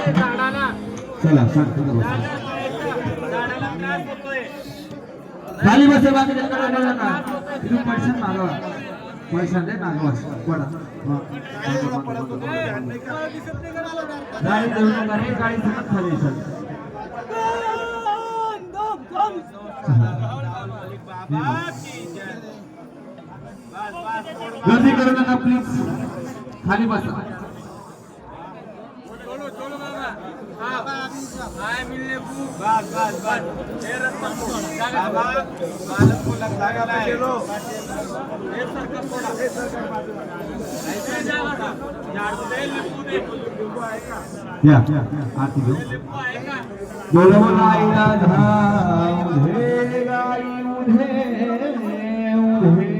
चला शांत खाली बसे बाकी तुम्ही पैसे मागवा पैसा दे मागवा पडा गाडी देऊ नका रे गाडी सगळं खाली सर गर्दी करू नका प्लीज खाली बसा या आती घेऊ बोलवला धाम हे गाई उधे उधे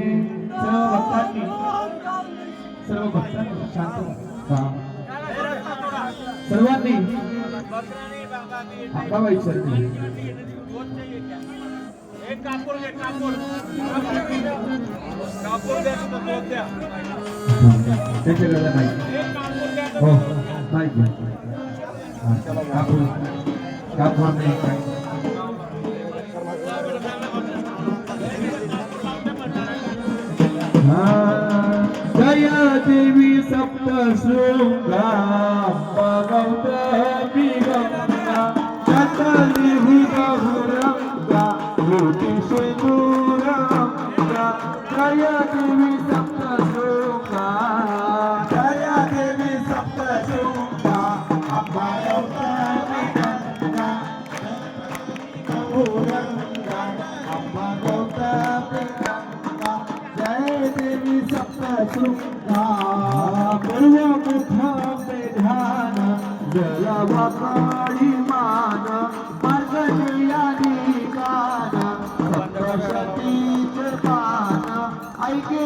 सर्व भक्तांनी शांत सर्वांनी अंबाबाईचं एक कापूर घे कापूर कापूर द्या त्याचे गळा नाही हो नाही कापूर कापूर नाही काय जय देवी सप्तशृंगा गौतमी गंगा चतली भुजभुरंगा मोठी शेंदूरंगा जय देवी सप्तशृंगा जय देवी सप्तशृंगा अम्बा गौतमी गंगा भुरंगा अम्बा गौतमी गंगा जय देवी सप्तशृंगा पूर्वमुखा पे ध्यान जलवाकाळी मान मार्गदर्शनी गान सप्तशतीचे पान ऐके